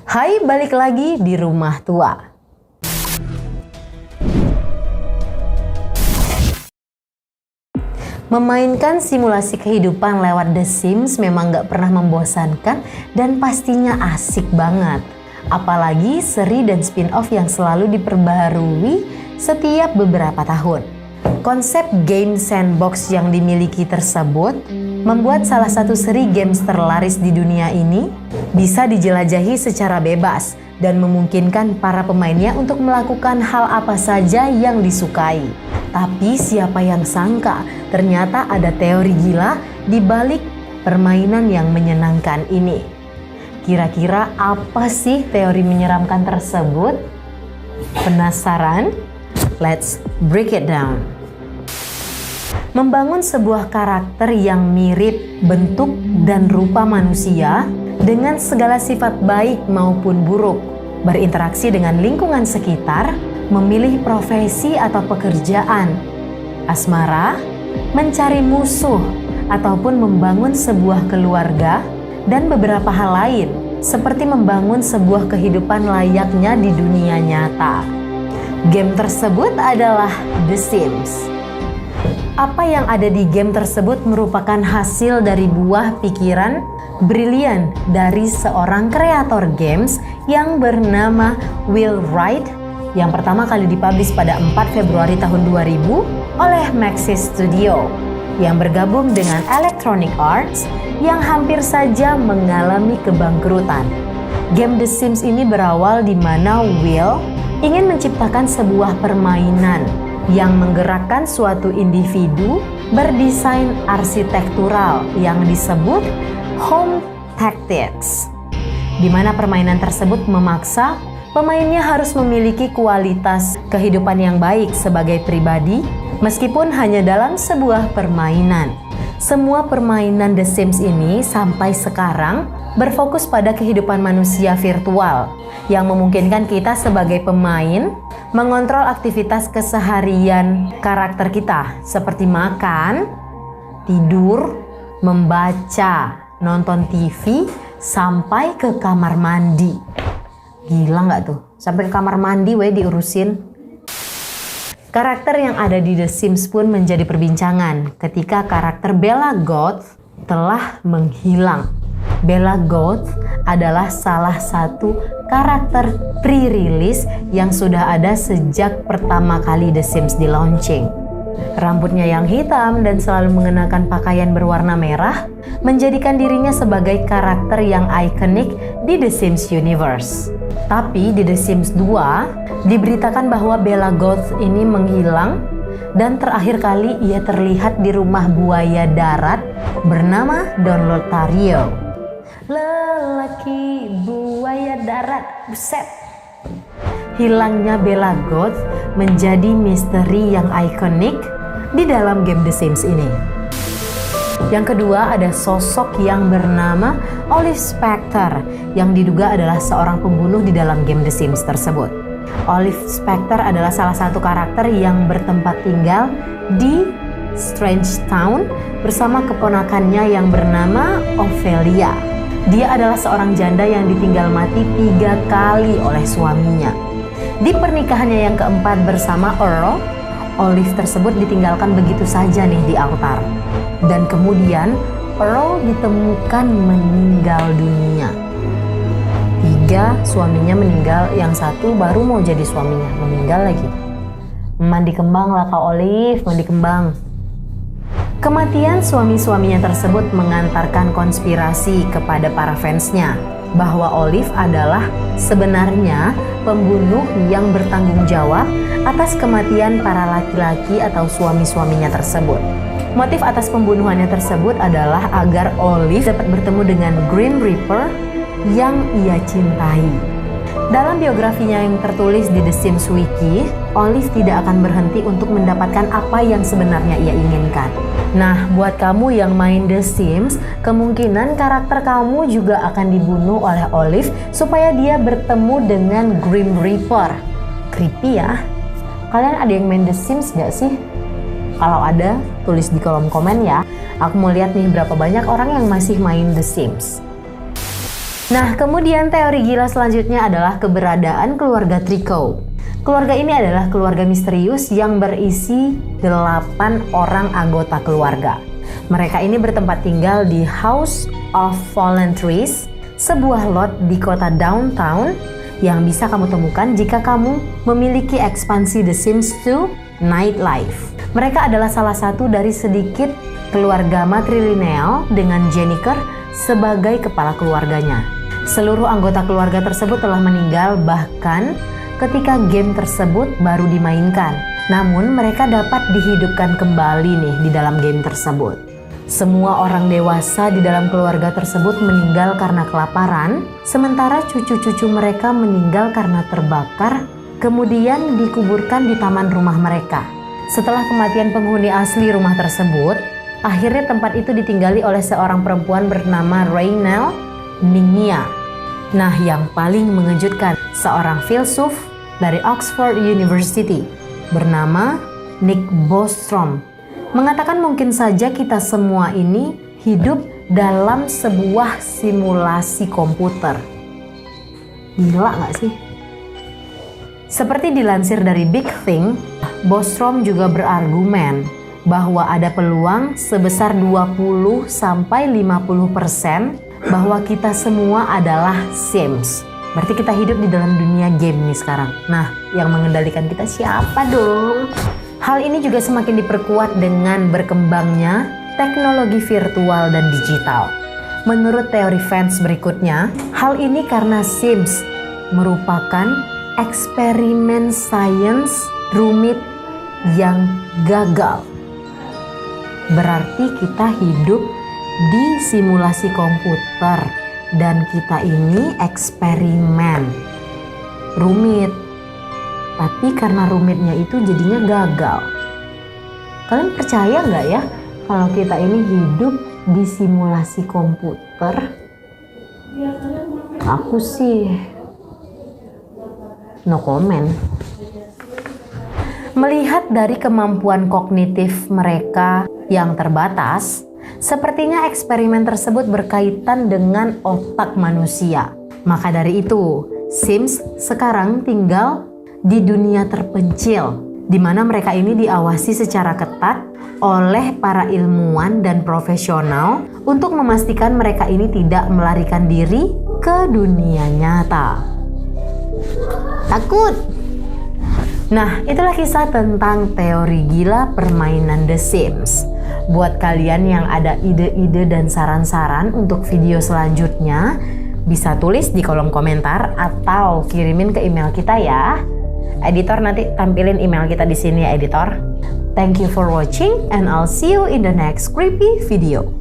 Hai, balik lagi di Rumah Tua. Memainkan simulasi kehidupan lewat The Sims memang gak pernah membosankan dan pastinya asik banget. Apalagi seri dan spin-off yang selalu diperbaharui setiap beberapa tahun. Konsep game sandbox yang dimiliki tersebut membuat salah satu seri games terlaris di dunia ini bisa dijelajahi secara bebas dan memungkinkan para pemainnya untuk melakukan hal apa saja yang disukai. Tapi siapa yang sangka ternyata ada teori gila di balik permainan yang menyenangkan ini. Kira-kira apa sih teori menyeramkan tersebut? Penasaran? Let's break it down. Membangun sebuah karakter yang mirip bentuk dan rupa manusia dengan segala sifat baik maupun buruk, berinteraksi dengan lingkungan sekitar, memilih profesi atau pekerjaan, asmara, mencari musuh, ataupun membangun sebuah keluarga, dan beberapa hal lain, seperti membangun sebuah kehidupan layaknya di dunia nyata. Game tersebut adalah The Sims. Apa yang ada di game tersebut merupakan hasil dari buah pikiran brilian dari seorang kreator games yang bernama Will Wright yang pertama kali dipublish pada 4 Februari tahun 2000 oleh Maxis Studio yang bergabung dengan Electronic Arts yang hampir saja mengalami kebangkrutan. Game The Sims ini berawal di mana Will ingin menciptakan sebuah permainan yang menggerakkan suatu individu berdesain arsitektural yang disebut Home Tactics, di mana permainan tersebut memaksa pemainnya harus memiliki kualitas kehidupan yang baik sebagai pribadi meskipun hanya dalam sebuah permainan. Semua permainan The Sims ini sampai sekarang berfokus pada kehidupan manusia virtual yang memungkinkan kita sebagai pemain mengontrol aktivitas keseharian karakter kita seperti makan, tidur, membaca, nonton TV, sampai ke kamar mandi. Gila nggak tuh? Sampai ke kamar mandi diurusin. Karakter yang ada di The Sims pun menjadi perbincangan ketika karakter Bella Goth telah menghilang. Bella Goth adalah salah satu karakter pre-release yang sudah ada sejak pertama kali The Sims di launching. Rambutnya yang hitam dan selalu mengenakan pakaian berwarna merah menjadikan dirinya sebagai karakter yang ikonik di The Sims Universe. Tapi di The Sims 2 diberitakan bahwa Bella Goth ini menghilang dan terakhir kali ia terlihat di rumah buaya darat bernama Don Lotario. Lelaki buaya darat, buset. Hilangnya Bella Goth menjadi misteri yang ikonik di dalam game The Sims ini. Yang kedua ada sosok yang bernama Olive Specter yang diduga adalah seorang pembunuh di dalam game The Sims tersebut. Olive Specter adalah salah satu karakter yang bertempat tinggal di Strange Town bersama keponakannya yang bernama Ophelia. Dia adalah seorang janda yang ditinggal mati 3 kali oleh suaminya. Di pernikahannya yang keempat bersama Earl, Olive tersebut ditinggalkan begitu saja nih di altar. Dan kemudian Earl ditemukan meninggal dunia. 3 suaminya meninggal, yang 1 baru mau jadi suaminya, meninggal lagi. Mandi kembang lah Kak Olive, mandi kembang. Kematian suami-suaminya tersebut mengantarkan konspirasi kepada para fansnya bahwa Olive adalah sebenarnya pembunuh yang bertanggung jawab atas kematian para laki-laki atau suami-suaminya tersebut. Motif atas pembunuhannya tersebut adalah agar Olive dapat bertemu dengan Grim Reaper yang ia cintai. Dalam biografinya yang tertulis di The Sims Wiki, Olive tidak akan berhenti untuk mendapatkan apa yang sebenarnya ia inginkan. Nah, buat kamu yang main The Sims, kemungkinan karakter kamu juga akan dibunuh oleh Olive supaya dia bertemu dengan Grim Reaper. Creepy ya? Kalian ada yang main The Sims gak sih? Kalau ada, tulis di kolom komen ya. Aku mau lihat nih berapa banyak orang yang masih main The Sims. Nah, kemudian teori gila selanjutnya adalah keberadaan keluarga Trico. Keluarga ini adalah keluarga misterius yang berisi 8 orang anggota keluarga. Mereka ini bertempat tinggal di House of Fallen Trees, sebuah lot di kota downtown yang bisa kamu temukan jika kamu memiliki ekspansi The Sims 2 Nightlife. Mereka adalah salah satu dari sedikit keluarga matrilineal dengan Jennifer sebagai kepala keluarganya. Seluruh anggota keluarga tersebut telah meninggal bahkan ketika game tersebut baru dimainkan. Namun mereka dapat dihidupkan kembali nih di dalam game tersebut. Semua orang dewasa di dalam keluarga tersebut meninggal karena kelaparan, sementara cucu-cucu mereka meninggal karena terbakar, kemudian dikuburkan di taman rumah mereka. Setelah kematian penghuni asli rumah tersebut, akhirnya tempat itu ditinggali oleh seorang perempuan bernama Raynell Ningnia. Nah, yang paling mengejutkan, seorang filsuf dari Oxford University bernama Nick Bostrom mengatakan mungkin saja kita semua ini hidup dalam sebuah simulasi komputer. Gila nggak sih? Seperti dilansir dari Big Thing, Bostrom juga berargumen bahwa ada peluang sebesar 20-50% bahwa kita semua adalah Sims. Berarti kita hidup di dalam dunia game nih sekarang. Nah, yang mengendalikan kita siapa dong? Hal ini juga semakin diperkuat dengan berkembangnya teknologi virtual dan digital. Menurut teori fans berikutnya, hal ini karena Sims merupakan eksperimen sains rumit yang gagal. Berarti kita hidup di simulasi komputer dan kita ini eksperimen rumit. Tapi karena rumitnya itu jadinya gagal. Kalian percaya nggak ya kalau kita ini hidup di simulasi komputer? Aku sih no comment. Melihat dari kemampuan kognitif mereka yang terbatas, sepertinya eksperimen tersebut berkaitan dengan otak manusia. Maka dari itu, Sims sekarang tinggal di dunia terpencil, di mana mereka ini diawasi secara ketat oleh para ilmuwan dan profesional untuk memastikan mereka ini tidak melarikan diri ke dunia nyata. Takut? Nah, itulah kisah tentang teori gila permainan The Sims. Buat kalian yang ada ide-ide dan saran-saran untuk video selanjutnya, bisa tulis di kolom komentar atau kirimin ke email kita ya. Editor nanti tampilin email kita di sini ya, editor. Thank you for watching and I'll see you in the next creepy video.